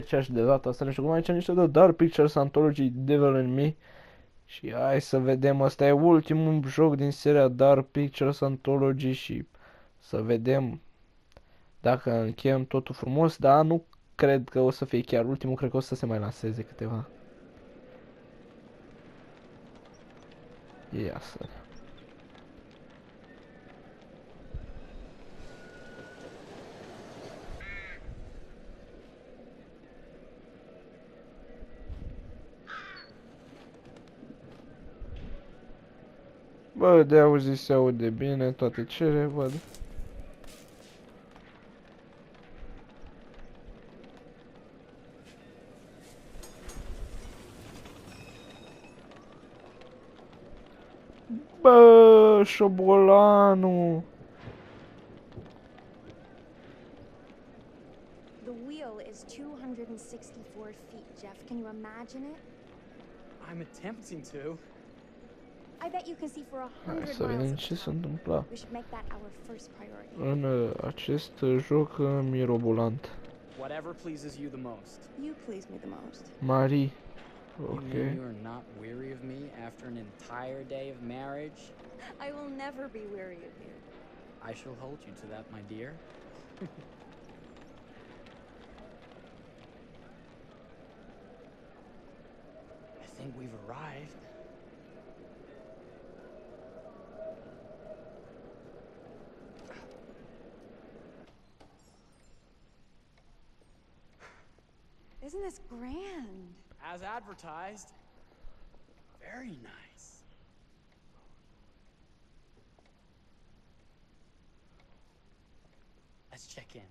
și de data asta, nu știu cum aici, niște de Dark Pictures Anthology Devil in Me. Și hai să vedem, ăsta e ultimul joc din seria Dark Pictures Anthology și să vedem dacă încheiem totul frumos, dar nu cred că o să fie chiar ultimul, cred că o să se mai lanseze câteva. Ia să... Bă, de auzit se aude bine toate cele, văd. Bă, șobolanul! The wheel is 264 feet, Jeff. Can you imagine it? I'm attempting to. I bet you can see for Hai 100 să vedem miles ce of se top. întâmplă We should make that our first priority. în acest joc mirobolant. Whatever pleases you the most. You please me the most. Marie. You Ok. mean you are not weary of me after an entire day of marriage? I will never be weary of you. I shall hold you to that, my dear. I think we've arrived. Isn't this grand? As advertised. Very nice. Let's check in.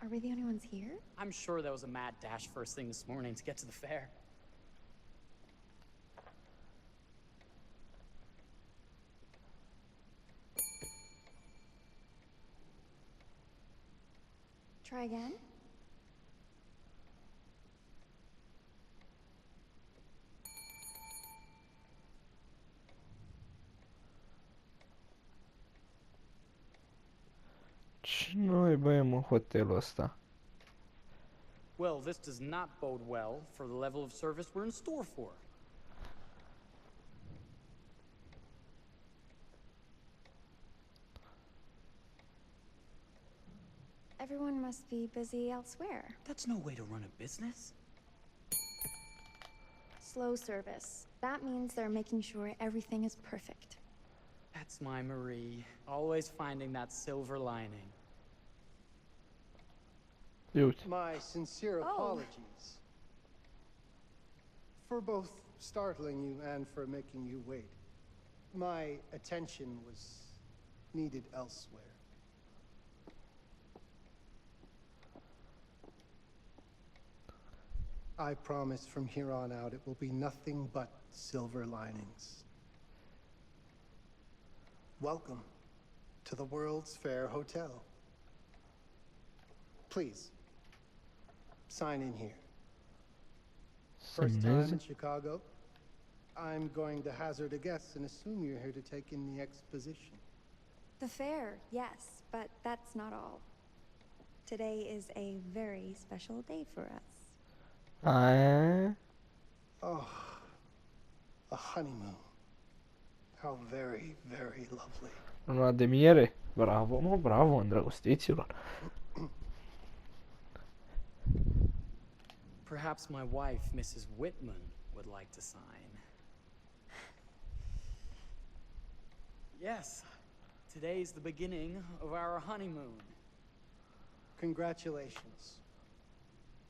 Are we the only ones here? I'm sure that was a mad dash first thing this morning to get to the fair. Try again? Ce noi băiem în hotelul ăsta? Well, this does not bode well for the level of service we're in store for. Everyone must be busy elsewhere. That's no way to run a business. Slow service. That means they're making sure everything is perfect. That's my Marie, always finding that silver lining. Uite. My sincere apologies for both startling you and for making you wait. My attention was needed elsewhere. I promise from here on out it will be nothing but silver linings. Welcome to the World's Fair Hotel. Please, sign in here. First time in Chicago? I'm going to hazard a guess and assume you're here to take in the exposition. The fair, yes, but that's not all. Today is a very special day for us. Oh, a honeymoon. How very, very lovely. Una de miere. Bravo, mă, bravo, îndrăgostiților. Perhaps my wife, Mrs. Whitman, would like to sign. Yes, today's the beginning of our honeymoon. Congratulations.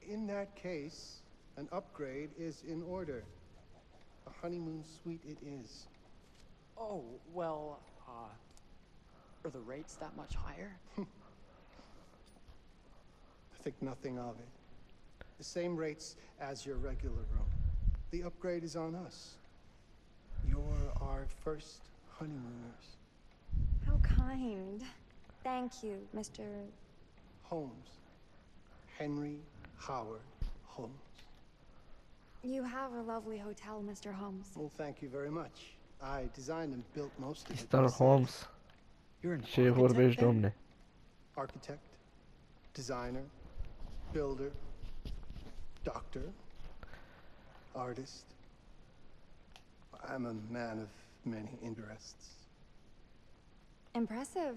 In that case, an upgrade is in order. A honeymoon suite it is. Oh, well, are the rates that much higher? I think nothing of it. The same rates as your regular room. The upgrade is on us. You're our first honeymooners. How kind. Thank you, Mr. Holmes. Henry Howard Holmes. You have a lovely hotel, Mr. Holmes. Well, thank you very much. I designed and built most of it Mr. myself. Holmes, You're an ce architect vorbești, then? domne? Architect, designer, builder, doctor, artist. I'm a man of many interests. Impressive.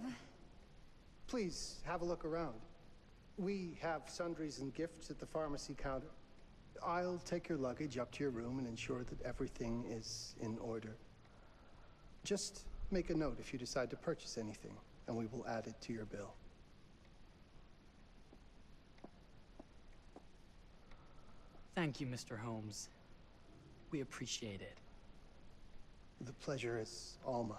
Please have a look around. We have sundries and gifts at the pharmacy counter. I'll take your luggage up to your room and ensure that everything is in order. Just make a note if you decide to purchase anything, and we will add it to your bill. Thank you, Mr. Holmes. We appreciate it. The pleasure is all mine.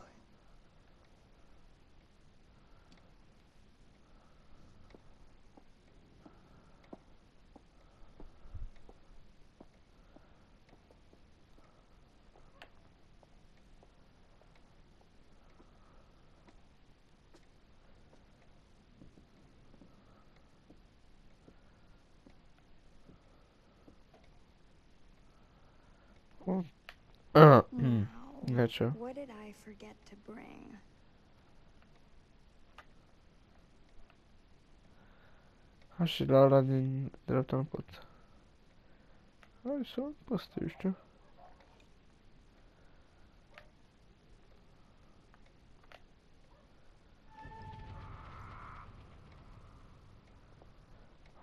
Hmm. Gotcha. What did I forget to bring? Și la ăla din dreapta nu pot. Hai să pe ăsta, eu știu.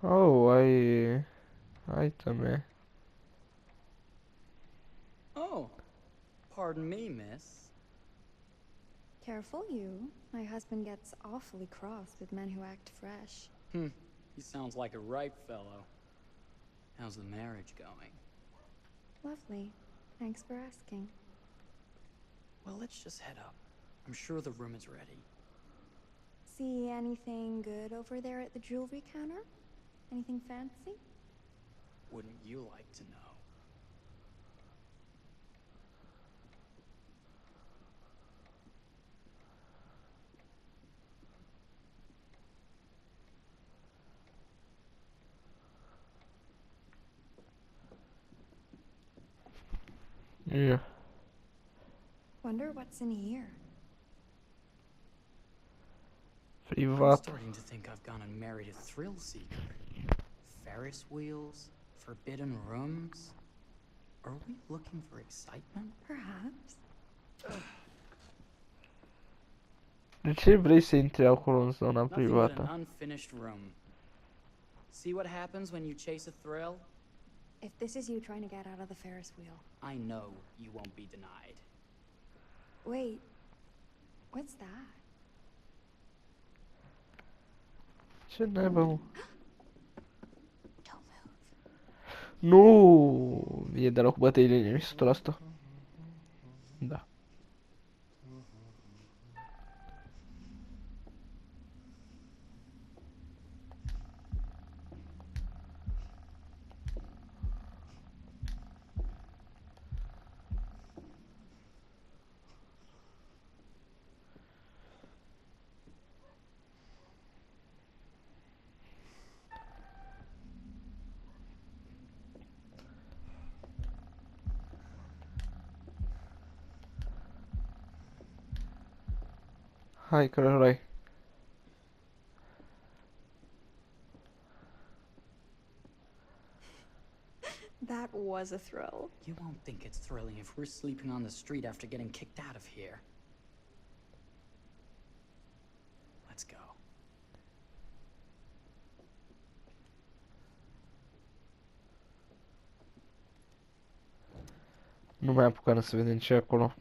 Oh, item. Oh, pardon me, miss. Careful, you. My husband gets awfully cross with men who act fresh. He sounds like a ripe fellow. How's the marriage going? Lovely. Thanks for asking. Well, let's just head up. I'm sure the room is ready. See anything good over there at the jewelry counter? Anything fancy? Wouldn't you like to know? Yeah. Wonder what's in here. I'm Privat. starting to think I've gone and married a thrill seeker. Ferris wheels, forbidden rooms. Are we looking for excitement? Perhaps. De ce vrei să intri acolo în zona Nothing but an privată? unfinished room. See what happens when you chase a thrill? If this is you trying to get out of the Ferris wheel. I know you won't be denied. Wait. What's that? Ce naiba, mă? Don't move. Nu, e de la cu bătăile inimii, 100%. Da. Hai, călărai. That was a thrill. You won't think it's thrilling if we're sleeping on the street after getting kicked out of here. Let's go. Nu mai apucăm să vedem ce e acolo.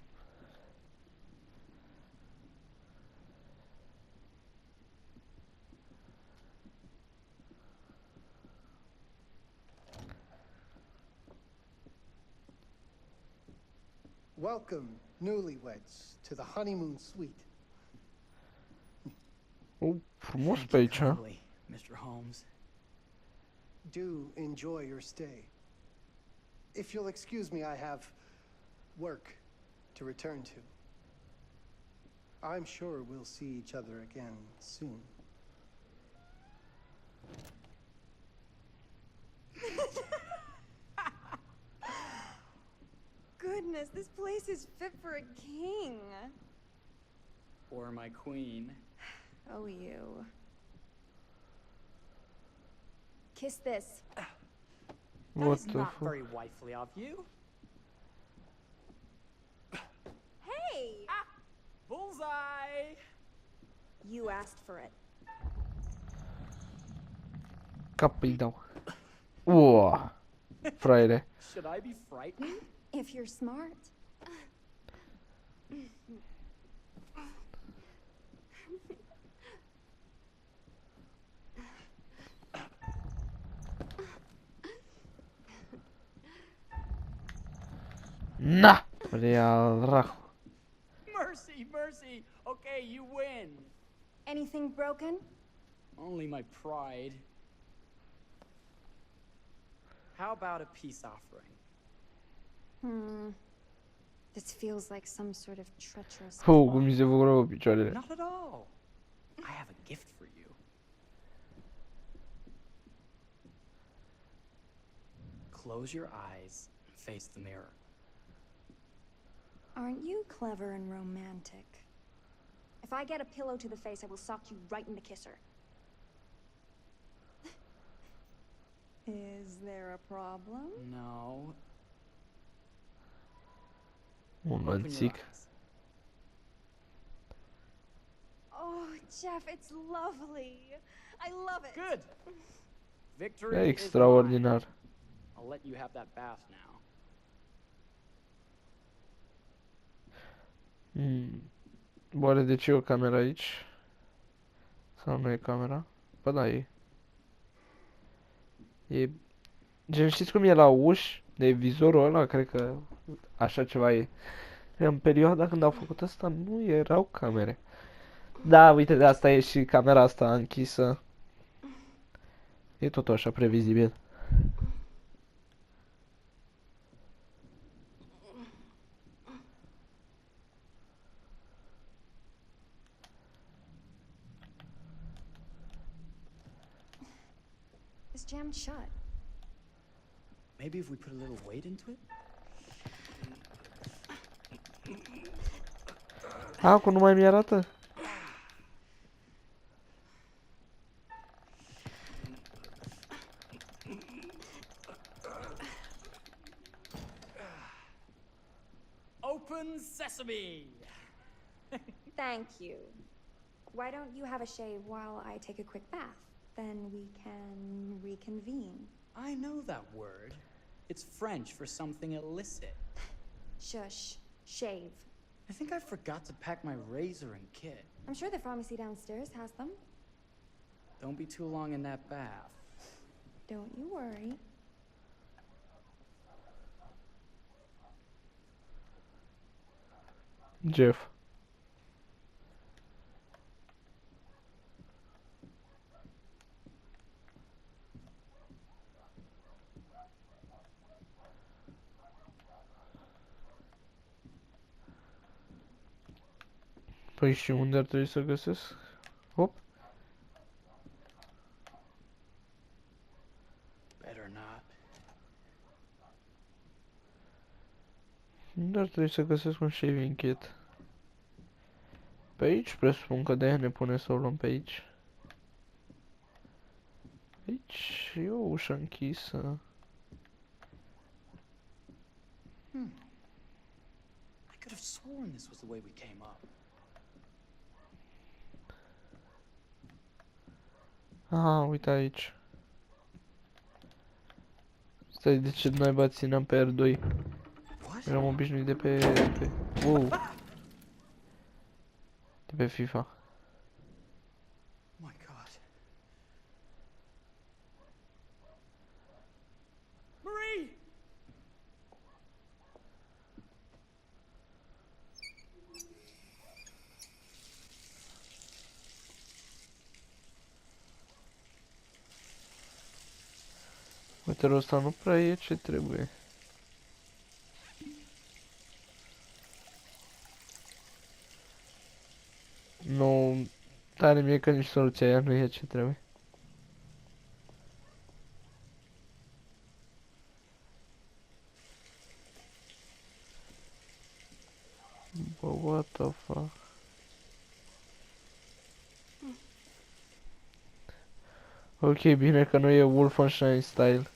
Welcome, newlyweds, to the honeymoon suite. Frumos Thank pe you aici. kindly, Mr. Holmes. Do enjoy your stay. If you'll excuse me, I have work to return to. I'm sure we'll see each other again soon. goodness, this place is fit for a king. Or my queen. Oh, you. Kiss this. That What is the not fuck? very wifely of you. Hey! Ah! Bullseye! You asked for it. Capitão. Uau. Fraire. Should I be frightened? If you're smart. Na! Real dracu. Mercy, mercy! Okay, you win. Anything broken? Only my pride. How about a peace offering? This feels like some sort of treacherous Fu, plot. cum mi se făcură picioarele. Not at all. I have a gift for you. Close your eyes and face the mirror. Aren't you clever and romantic? If I get a pillow to the face, I will sock you right in the kisser. Is there a problem? No. Un Open your lănțic. eyes. Oh, Jeff, it's lovely. I love it. Good. Victory E is extraordinar. mine. I'll let you have that bath now. Oare de ce e o cameră aici? Sau nu e camera? Bă, da, e. E... Gen, știți cum e la uși? De vizorul ăla, cred că așa ceva e. În perioada când au făcut asta nu erau camere. Da, uite, de asta e și camera asta închisă. E tot așa previzibil. It's jammed shut. Maybe if we put a little weight into it? Acum nu mai mi-arată? Open sesame! Thank you. Why don't you have a shave while I take a quick bath? Then we can reconvene. I know that word. It's French for something illicit. Shush. Shave. I think I forgot to pack my razor and kit. I'm sure the pharmacy downstairs has them. Don't be too long in that bath. Don't you worry. Jeff. Păi și unde ar trebui să găsesc? Hop. Better not. Unde ar trebui să găsesc un shaving kit? Pe aici presupun că de-aia ne pune să o luăm pe aici. Aici e o ușă închisă. I could have sworn this was the way we came up. Ah, uite aici. Stai, de ce naiba țineam pe R2? What? Eram obișnuit de pe... Wow. De pe FIFA. Oh my god. Marie! Uite, ăsta nu prea e ce trebuie. Nu, tare mie că nici soluția aia nu e ce trebuie. Bă, what the fuck? Ok, bine că nu e Wolfenstein style.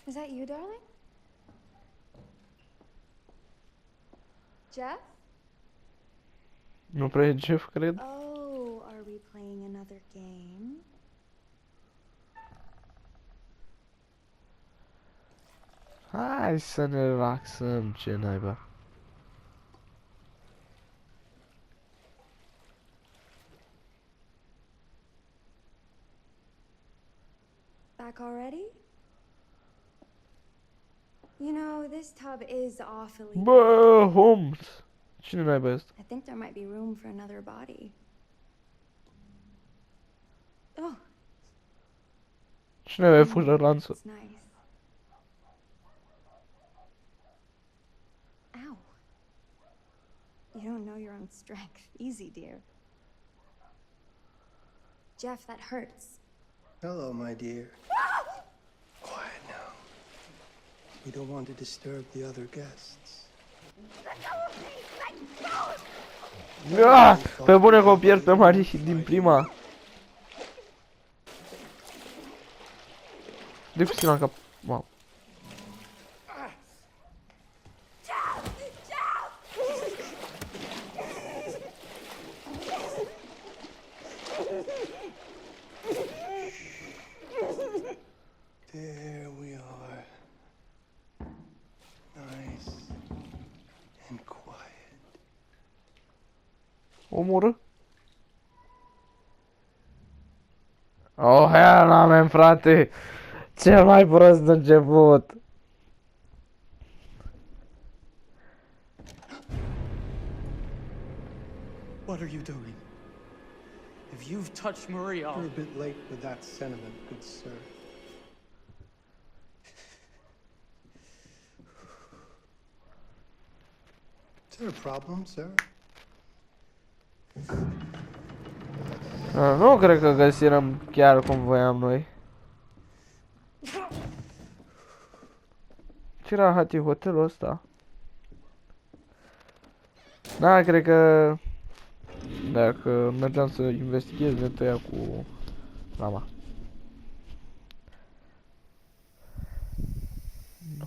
Is that you, darling? Jeff? Nu prea e Jeff, cred. Oh, are we playing another game? Hai să ne relaxăm, ce naiba. Back already? You know, this tub is awfully Bă, Holmes! Cine naiba este? I think there might be room for another body. Oh, Cine naiba e fugă lanțul? it's nice. Ow. You don't know your own strength. Easy, dear. Jeff, that hurts. Hello, my dear. Quiet now. We don't want to disturb the other guests. Ah, pe bune că o pierd pe Marie din prima. De puțin la cap. Wow. There we are. Nice and quiet. Omoră? Oh, hell no, man, frate. Cel mai prost început. What are you doing? If you've touched Maria, You're a bit late with that sentiment, good sir. Is there a problem, sir? Nu cred că găsirăm chiar cum voiam noi. Ce era hotelul ăsta? Da, cred că dacă mergeam să investighez, ne tăia cu lama. No.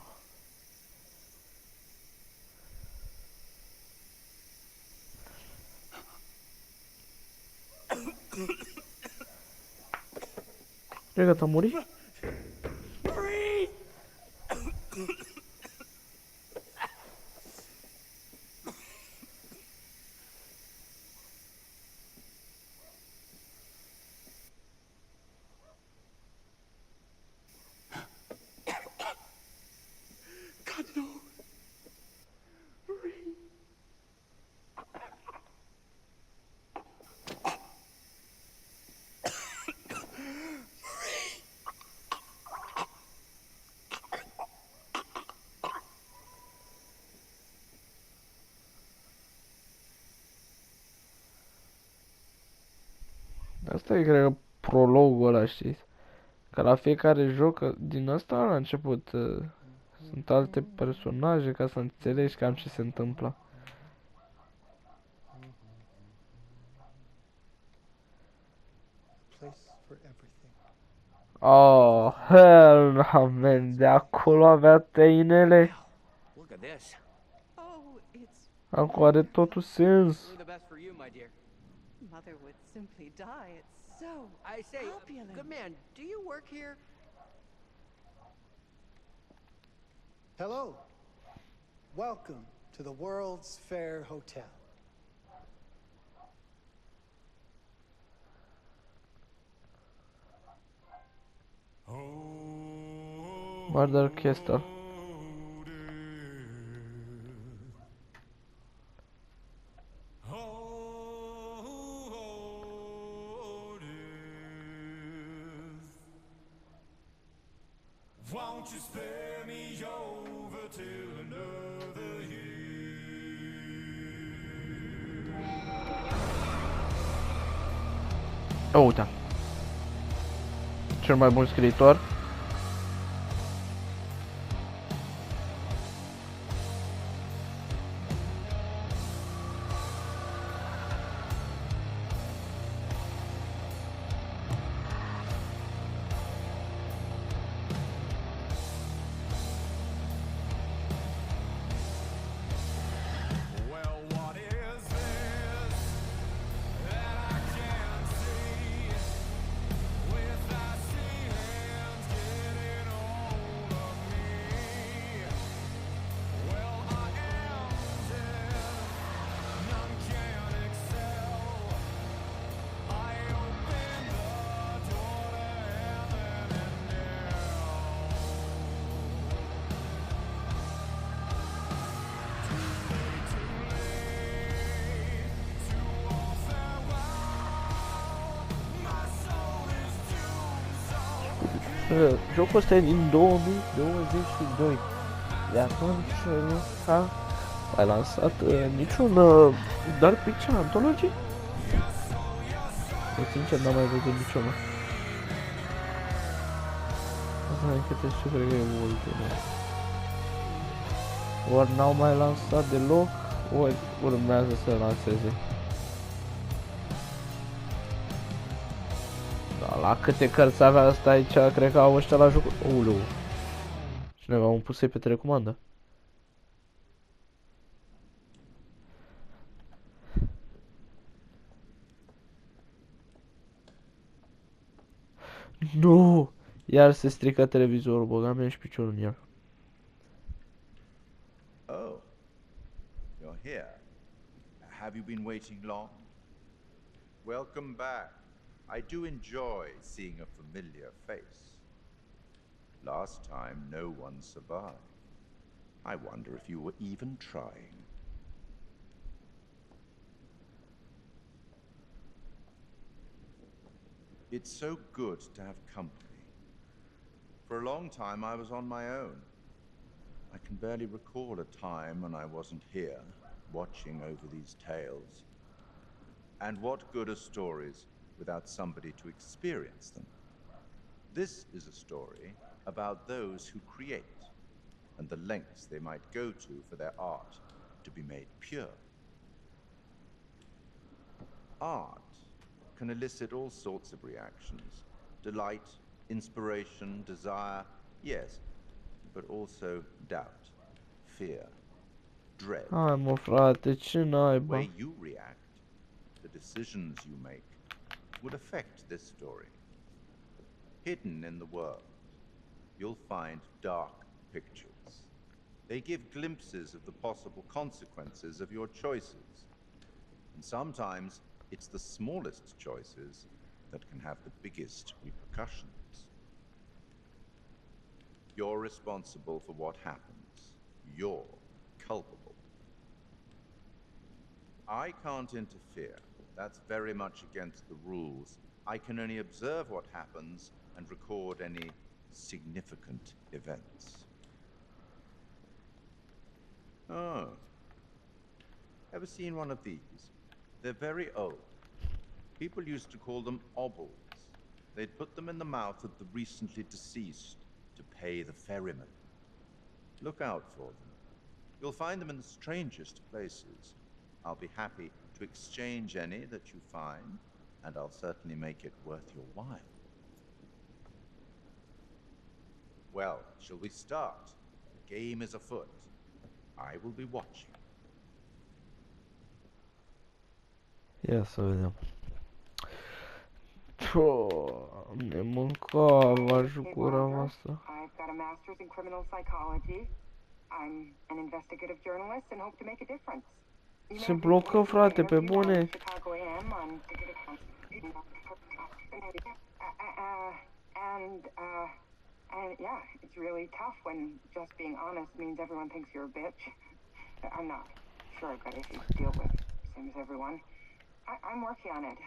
Cred că t-a murit? God, no. Asta e, cred că, prologul ăla, știți? Că la fiecare joc din ăsta, la început, sunt alte personaje ca să înțelegi cam ce se întâmplă. Place for everything. Oh, hell no, man, de acolo avea tăinele. Look at this. Oh, it's Acum are totul sens. Only the best for you, my dear. mother would simply die. It's so I say, opulent. good man, do you work here? Hello. Welcome to the World's Fair Hotel. Murder Castle. Won't you spare me over till another year? Uite. Cel mai bun scriitor. Well, what is this that I can't see? With icy hands getting hold of me. Well, I am dead, none can excel. I open the door to heaven and hell. Jocul ăsta e din 2022. De atunci nu s-a mai lansat niciun Dark Picture Anthology? De sincer n-am mai văzut niciunul. Asta e câte știu, cred că e ultimul. Ori n-au mai lansat deloc, ori urmează să lanseze. Da, la câte cărți avea asta aici, cred că au ăștia la joc. Uleu. Cineva un puse pe telecomandă. Nu! Iar se strică televizorul, băga mea și piciorul în el. Oh, you're here. Have you been waiting long? Welcome back. I do enjoy seeing a familiar face. Last time, no one survived. I wonder if you were even trying. It's so good to have company. For a long time, I was on my own. I can barely recall a time when I wasn't here, watching over these tales. And what good are stories without somebody to experience them? This is a story about those who create, and the lengths they might go to for their art to be made pure. Art can elicit all sorts of reactions. Delight, inspiration, desire, yes, but also doubt, fear, dread. Hai mă frate, ce The naiba? way you react, the decisions you make, would affect this story. Hidden in the world, you'll find dark pictures. They give glimpses of the possible consequences of your choices. And sometimes it's the smallest choices that can have the biggest repercussions. You're responsible for what happens. You're culpable. I can't interfere. That's very much against the rules. I can only observe what happens and record any significant events. Oh. Ever seen one of these? They're very old. People used to call them obols. They'd put them in the mouth of the recently deceased to pay the ferryman. Look out for them. You'll find them in the strangest places. I'll be happy to exchange any that you find, and I'll certainly make it worth your while. Well, shall we start? The game is afoot. I will be watching. Ia să vedem. Ne mâncava gura voastră. I've got a master's in criminal psychology. I'm an investigative journalist and hope to make a difference. Se blocă, frate, pe bune. Chicago AM on and yeah, it's really tough when just being honest means everyone thinks you're a bitch. I'm not sure I've got issues to deal with, same as everyone. I'm working on it.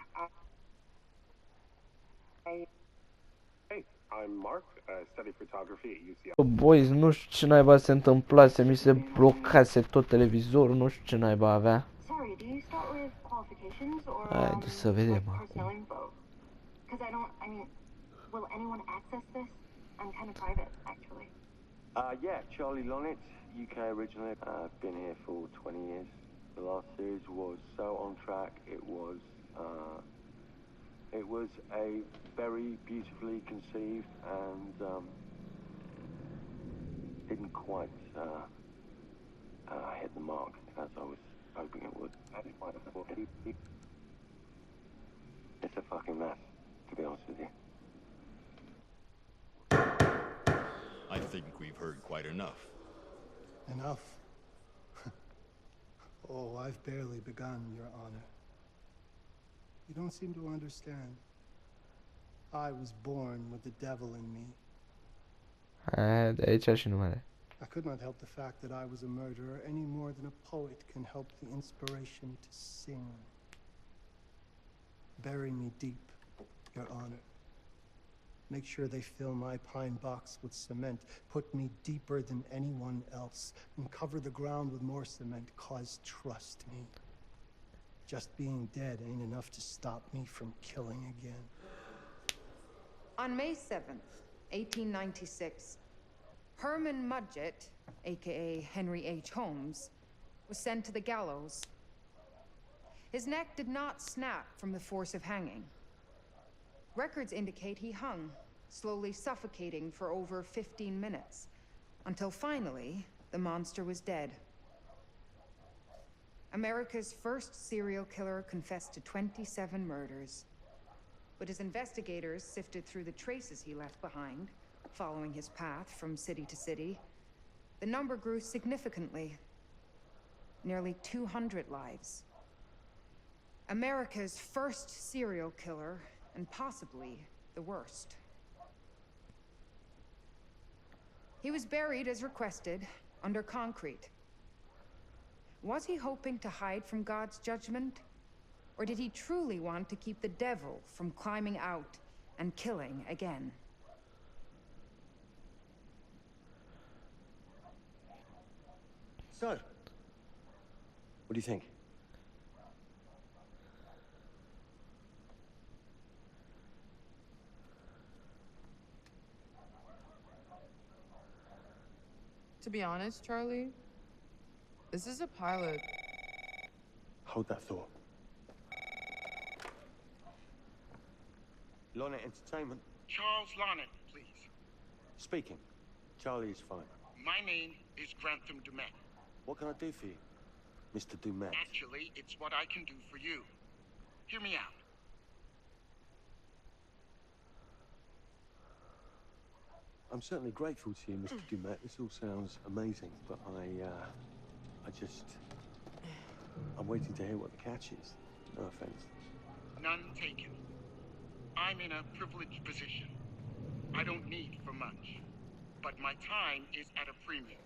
Hey, I'm Mark. I study photography at UCL. Boys, nu știu ce naiba se întâmplase, mi se blocase tot televizorul, nu știu ce naiba avea. Sorry, do you start with qualifications or Haide să vedem like acum. personnel info? Because I mean, will anyone access this? I'm kind of private, actually. Yeah, Charlie Lonnet, UK originally. I've been here for 20 years. The last series was so on track. It was a very beautifully conceived and didn't quite hit the mark as I was hoping it would. It's a fucking mess, to be honest with you. I think we've heard quite enough. Enough? Oh, I've barely begun, Your Honor. You don't seem to understand. I was born with the devil in me. De aici și numele. I could not help the fact that I was a murderer any more than a poet can help the inspiration to sing. Bury me deep, Your Honor. Make sure they fill my pine box with cement. Put me deeper than anyone else. And cover the ground with more cement, 'cause trust me, just being dead ain't enough to stop me from killing again. On May 7th, 1896, Herman Mudgett, aka Henry H. Holmes, was sent to the gallows. His neck did not snap from the force of hanging. Records indicate he hung, slowly suffocating for over 15 minutes, until finally, the monster was dead. America's first serial killer confessed to 27 murders. But as investigators sifted through the traces he left behind, following his path from city to city, the number grew significantly. Nearly 200 lives. America's first serial killer, and possibly the worst. He was buried as requested, under concrete. Was he hoping to hide from God's judgment? Or did he truly want to keep the devil from climbing out and killing again? So, what do you think? To be honest, Charlie, this is a pilot. Hold that thought. Lonnet Entertainment. Charles Lonnet, please. Speaking. Charlie is fine. My name is Grantham Dumet. What can I do for you, Mr. Dumet? Actually, it's what I can do for you. Hear me out. I'm certainly grateful to you, Mr. Dumet. This all sounds amazing, but I'm waiting to hear what the catch is. No offense. None taken. I'm in a privileged position. I don't need for much. But my time is at a premium.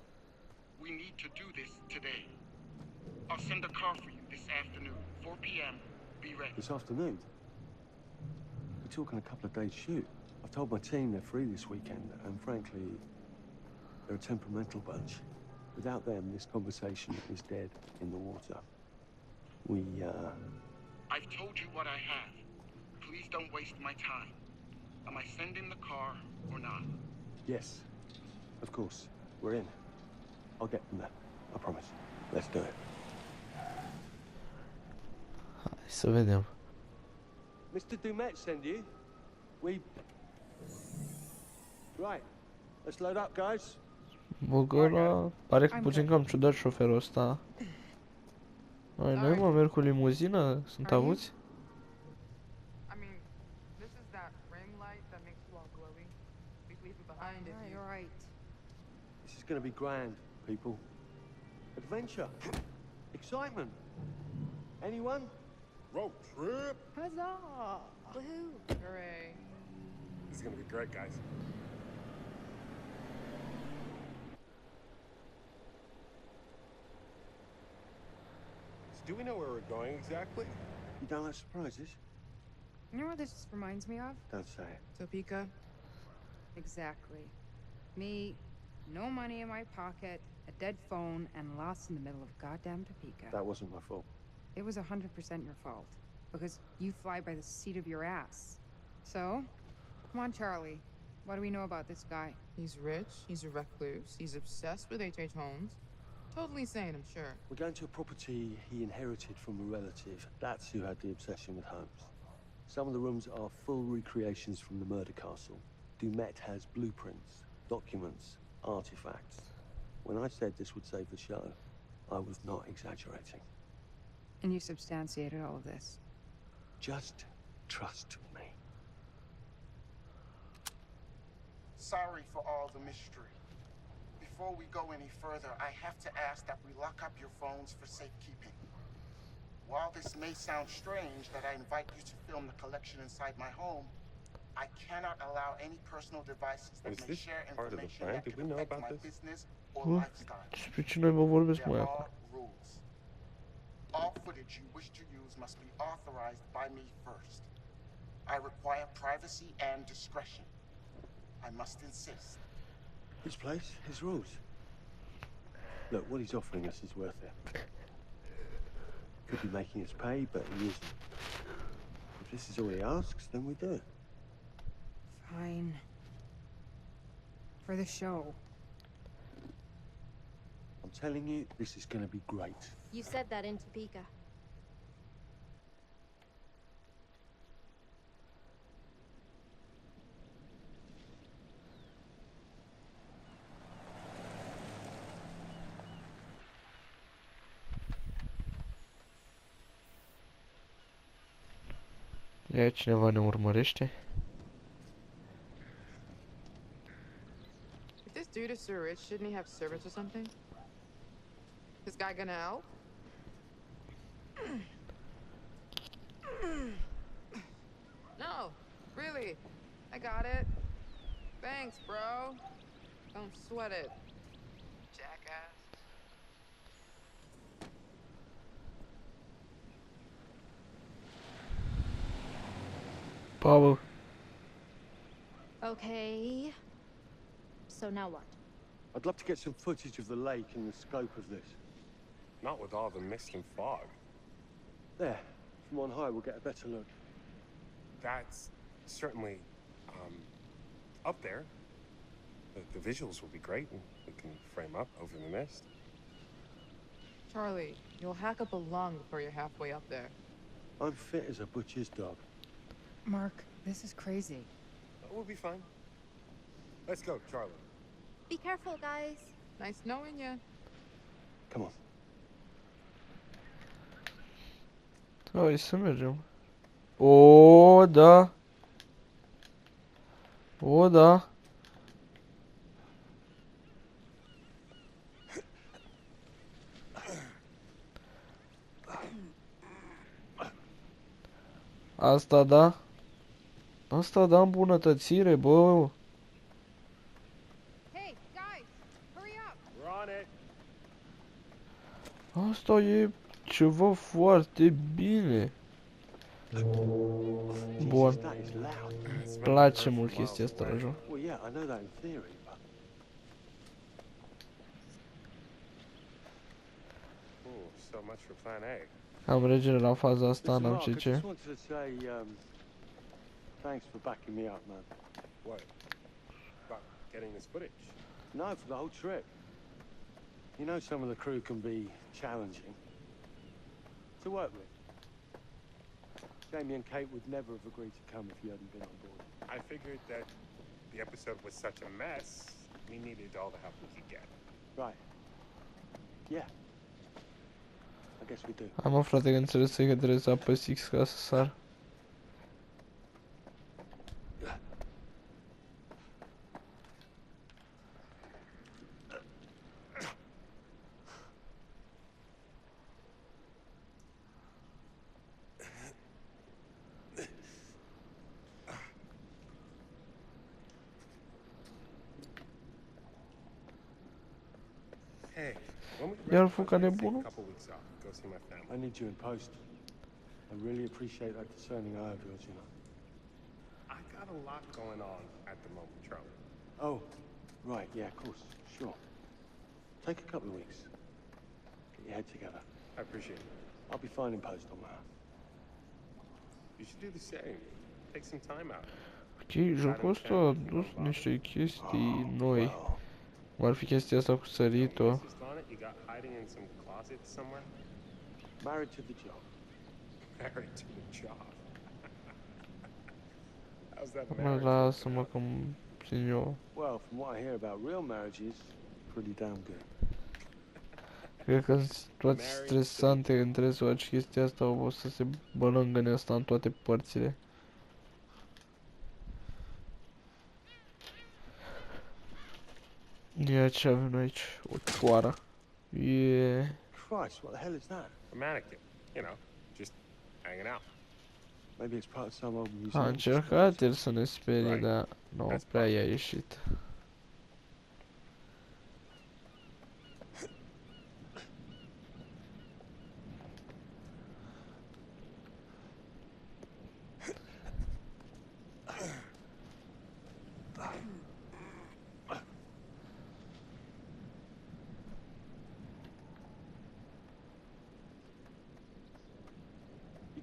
We need to do this today. I'll send a car for you this afternoon. 4 p.m. Be ready. This afternoon? We're talking a couple of days shoot. I've told my team they're free this weekend, and frankly, they're a temperamental bunch. Without them, this conversation is dead in the water. I've told you what I have. Please don't waste my time. Am I sending the car or not? Yes, of course. We're in. I'll get them there. I promise. Let's do it. Hai să vedem. Mr. Dumet send you? Right. Let's load up, guys. Bogăra, pare că puțin cam ciudat șoferul ăsta. Noi mă merg cu limuzină? Sunt avuți? I mean, this is that ring light that makes you all glowy. We leave it behind if you... You're right. This is going to be grand, people. Adventure. Excitement. Anyone? Road trip. Huzzah! Woohoo! Hooray. This is gonna be great, guys. So do we know where we're going exactly? You don't like surprises? You know what this reminds me of? Don't say it. Topeka. Exactly. Me, no money in my pocket, a dead phone, and lost in the middle of goddamn Topeka. That wasn't my fault. It was 100% your fault. Because you fly by the seat of your ass. So, come on, Charlie. What do we know about this guy? He's rich, he's a recluse, he's obsessed with H.H. Holmes. Totally sane, I'm sure. We're going to a property he inherited from a relative. That's who had the obsession with Holmes. Some of the rooms are full recreations from the murder castle. Dumet has blueprints, documents, artifacts. When I said this would save the show, I was not exaggerating. And you substantiated all of this. Just trust me. Sorry for all the mystery. Before we go any further, I have to ask that we lock up your phones for safekeeping. While this may sound strange that I invite you to film the collection inside my home, I cannot allow any personal devices that Was may this share part of the information plan? that Did could we know affect about my this? business or Huh? lifestyle. Despre ce noi vă vorbesc, There mai are acum? rules. All footage you wish to use must be authorized by me first. I require privacy and discretion. I must insist. His place, his rules. Look, what he's offering us is worth it. Could be making us pay, but he isn't. If this is all he asks, then we do it. Fine. For the show. I'm telling you, this is gonna be great. You said that in Topeka. Ia, cineva ne urmărește? If this dude is so rich, shouldn't he have servants or something? This guy gonna help? No, really. I got it. Thanks, bro. Don't sweat it. Jackass. Pavel. Okay. So now what? I'd love to get some footage of the lake and the scope of this. Not with all the mist and fog. There, from on high, we'll get a better look. That's certainly, up there. The visuals will be great, and we can frame up over the mist. Charlie, you'll hack up a lung before you're halfway up there. I'm fit as a butcher's dog. Mark, this is crazy. We'll be fine. Let's go, Charlie. Be careful, guys. Nice knowing you. Come on. Hai să mergem. O, da. O, da. Asta da. Asta da îmbunătățire, bă. Hey, guys, hurry up. We're on it. Asta e ceva foarte bine. Bun. Place mult chestia asta la joc. Well, yeah, I know that in theory, but... Ooh, so much for plan A. Am regele la faza asta, Listen, n-am Mark, ce I ce. just wanted to say, thanks for backing me up, man. What? About getting this footage? No, for the whole trip. You know some of the crew can be challenging to work with. Jamie and Kate would never have agreed to come if you hadn't been on board. I figured that the episode was such a mess, we needed all the help we could get. Right. Yeah. I guess we do. Am aflat că înțeles că trebuie să apăs X ca să sar. Hey, when we Iar rest, fuca I'd like to take nebunul? a couple weeks off, go see my family. I need you in post. I really appreciate that discerning eye of yours, you know. I got a lot going on at the moment, Charlie. Oh, right, yeah, of course, sure. Take a couple of weeks. Get your head together. I appreciate it. I'll be fine in post on that. You should do the same. Take some time out. Ok, jocul ăsta a adus niște chestii noi. Cum ar fi chestia asta cu săritul. Insist on it? You got hiding in some closet somewhere? Married to the job. Married to the job. How's that Mă marriage? lasă-mă că țin eu. Well, from what I hear about real marriages, pretty damn good. Cred că sunt toate stresante când trebuie să faci chestia asta, o să se bălângăne asta în toate părțile. Ia ce avem noi aici, o cioară. Yeah. Christ, what the hell is that? A mannequin. You know, just hanging out. Maybe it's part of some old museum. A încercat el să ne sperie, dar nu prea i-a ieșit.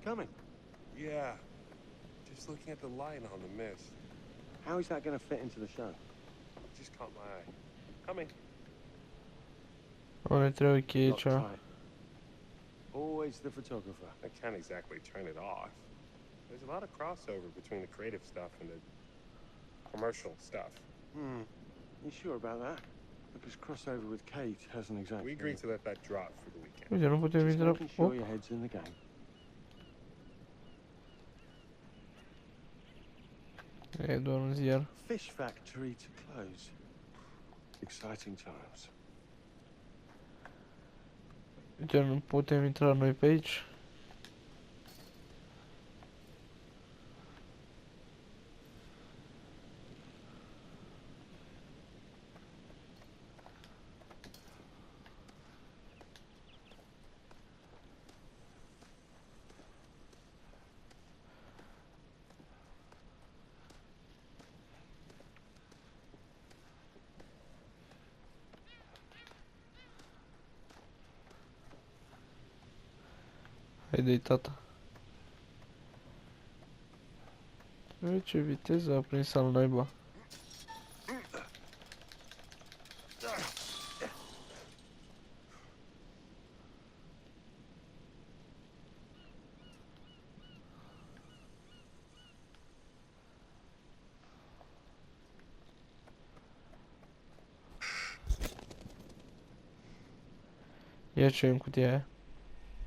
Coming? Yeah. Just looking at the light on the mist. How is that going to fit into the show? Just caught my eye. Coming. O, ne trebuie cheie aici. Always the photographer. I can't exactly turn it off. There's a lot of crossover between the creative stuff and the commercial stuff. You sure about that? Because crossover with Kate hasn't exactly... We agreed to let that drop for the weekend. Uite, nu putem intra... Making sure your head's in the game. E doar un ziar. Fish factory to close. Exciting times. Uite, nu putem intra noi pe aici. Haide-i, tata. Uite ce viteză a prins al naiba. Ia ce e în cutia aia.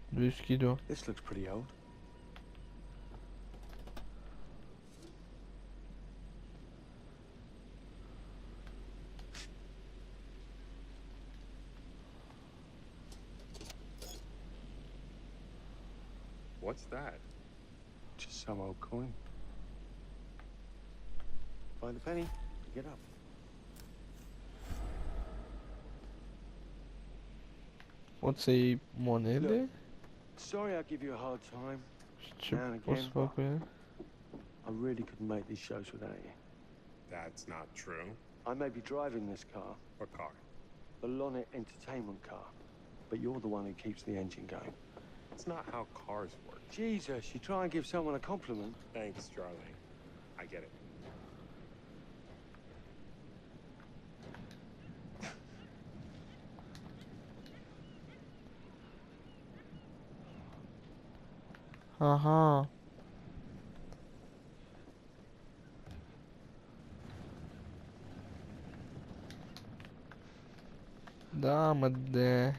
Deschid-o. This looks pretty old. What's that? Just some old coin. Find a penny, pick it up. Pot să iei monede? Sorry I give you a hard time. Ce pot să fac cu ele? I really couldn't make these shows without you. That's not true. I may be driving this car. What car? The Lonnet Entertainment car. But you're the one who keeps the engine going. It's not how cars work. Jesus, you try and give someone a compliment. Thanks, Charlie. I get it. Aha. Da, mă de...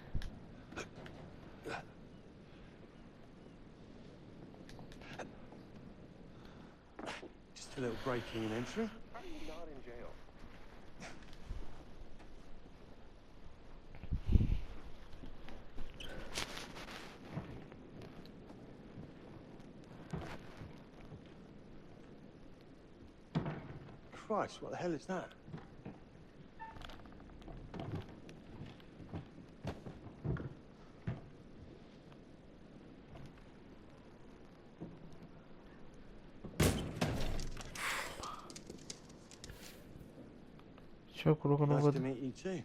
Just a little breaking and entering. How are you not in jail? Christ, what the hell is that? Ce acolo că nu Nice văd? to meet you too.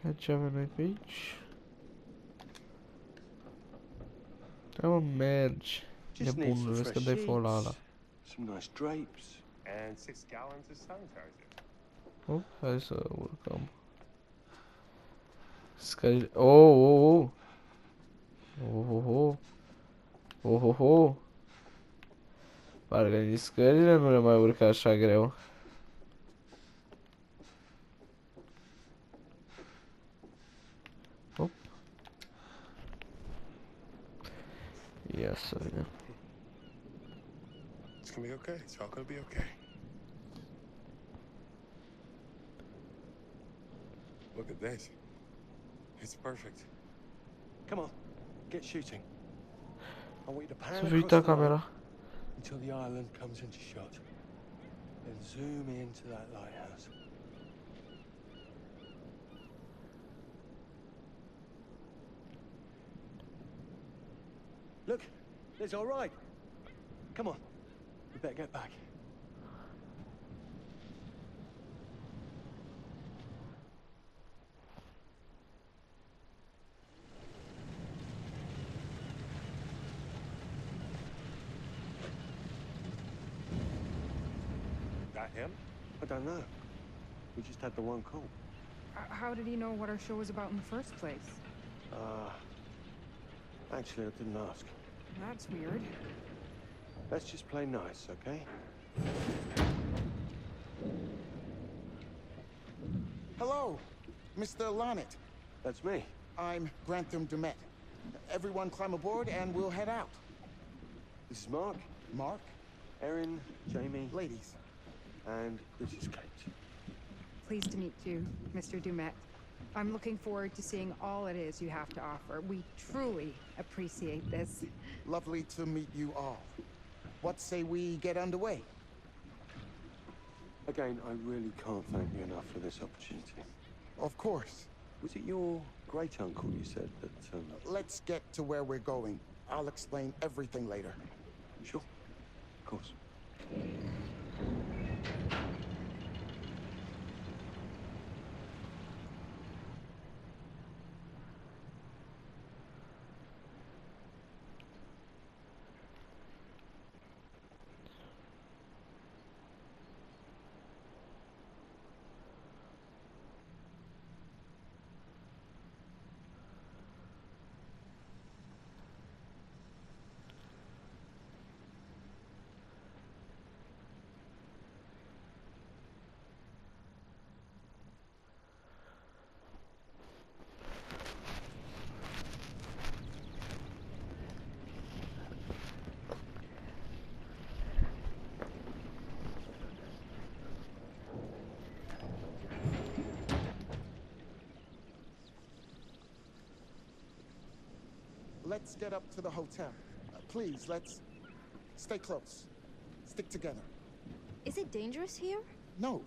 Ia ce avem noi pe aici? Da, mă, mergi. Just need some Nebunul, vezi că fresh dai fola ala. sheets, some nice drapes. And 6 gallons of sanitizer. Hop, hai să urcăm. Scările... Oh, oh, oh! Oh, oh, oh! Oh, oh, oh! Parcă nici scările nu le mai urca așa greu. Hop. Ia să vedem. It's gonna be okay. It's all gonna be okay. Look at this. It's perfect. Come on, get shooting. I want you to pan Să across uita the line camera. until the island comes into shot. Then zoom into that lighthouse. Look, it's all right. Come on, we better get back. That him? I don't know. We just had the one call. How did he know what our show was about in the first place? Actually, I didn't ask. That's weird. Let's just play nice, okay? Hello, Mr. Lonnet. That's me. I'm Grantham Dumet. Everyone climb aboard and we'll head out. This is Mark. Mark? Erin, Jamie. Ladies. And this is Kate. Pleased to meet you, Mr. Dumet. I'm looking forward to seeing all it is you have to offer. We truly appreciate this. Lovely to meet you all. What say we get underway? Again, I really can't thank you enough for this opportunity. Of course. Was it your great-uncle you said that, Let's get to where we're going. I'll explain everything later. Sure. Of course. Let's get up to the hotel. Please, let's stay close. Stick together. Is it dangerous here? No,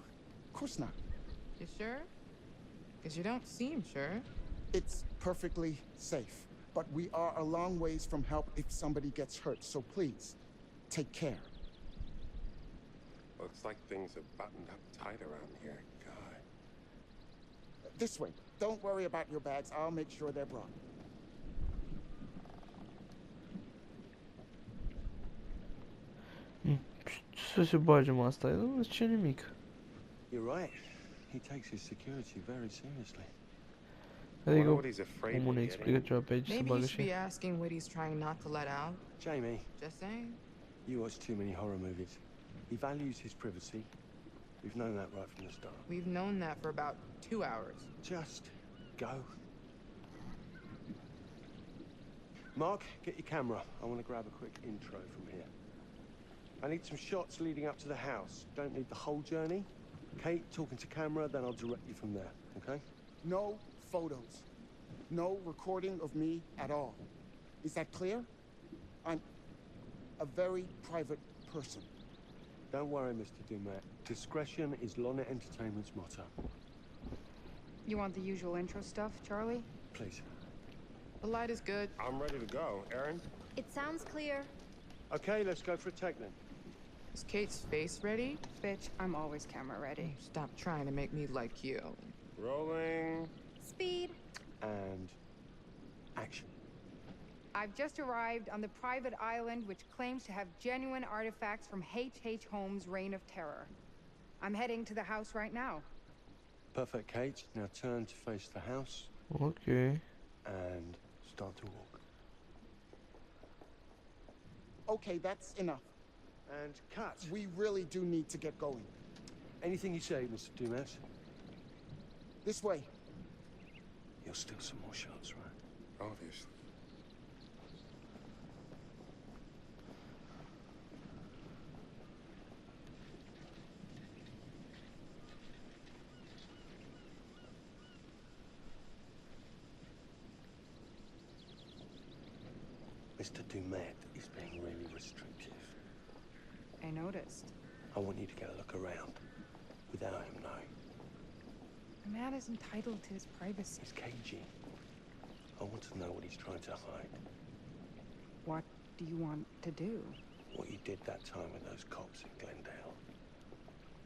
of course not. You sure? Because you don't seem sure. It's perfectly safe. But we are a long ways from help if somebody gets hurt, so please, take care. Looks like things are buttoned up tight around here. God. This way. Don't worry about your bags. I'll make sure they're brought. Să se bage mă asta, nu zice nimic. You're right. He takes his security very seriously. Adică omul ne explică ceva pe aici, să Maybe bagă you și... should be asking what he's trying not to let out. Jamie. Just saying. You watch too many horror movies. He values his privacy. We've known that right from the start. We've known that for about 2 hours. Just go. Mark, get your camera. I want to grab a quick intro from here. I need some shots leading up to the house. Don't need the whole journey. Kate talking to camera, then I'll direct you from there, okay? No photos. No recording of me at all. Is that clear? I'm a very private person. Don't worry, Mr. Dumet. Discretion is Lonnet Entertainment's motto. You want the usual intro stuff, Charlie? Please. The light is good. I'm ready to go. Aaron? It sounds clear. Okay, let's go for a take then. Is Kate's face ready? Bitch, I'm always camera ready. Stop trying to make me like you. Rolling. Speed. And action. I've just arrived on the private island which claims to have genuine artifacts from H.H. Holmes' Reign of Terror. I'm heading to the house right now. Perfect, Kate. Now turn to face the house. Okay. And start to walk. Okay, that's enough. And cut. We really do need to get going. Anything you say, Mr. Dumas. This way. You'll steal some more shots, right? Obviously. Mr. Dumet is being really restrictive. I noticed. I want you to get a look around without him knowing. A man is entitled to his privacy. He's cagey. I want to know what he's trying to hide. What do you want to do? What you did that time with those cops in Glendale.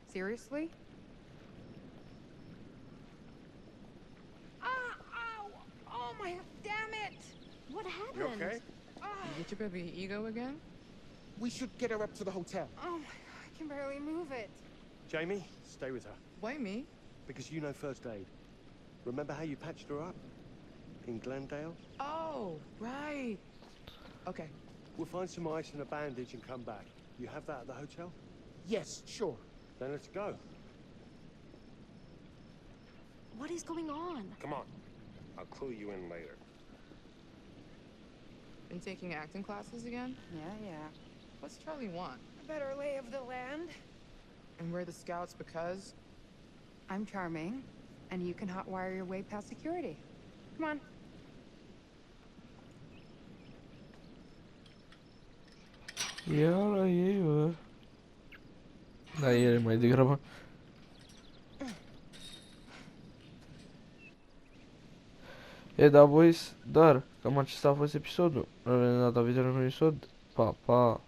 Seriously? Ah! Ow! Oh my... Damn it! What happened? You okay? You get your baby ego again? We should get her up to the hotel. Oh my God, I can barely move it. Jamie, stay with her. Why me? Because you know first aid. Remember how you patched her up? In Glendale? Oh, right. Okay. We'll find some ice and a bandage and come back. You have that at the hotel? Yes, sure. Then let's go. What is going on? Come on. I'll clue you in later. Been taking acting classes again? Yeah. What's Charlie want? A better lay of the land. And we're the scouts because? I'm charming, and you can hotwire your way past security. Come on. Iar ei, bă. Da, el e mai degrabă. Da, boys, dar cam acesta a fost episodul. Revedem data viitoare în un episod. Pa, pa!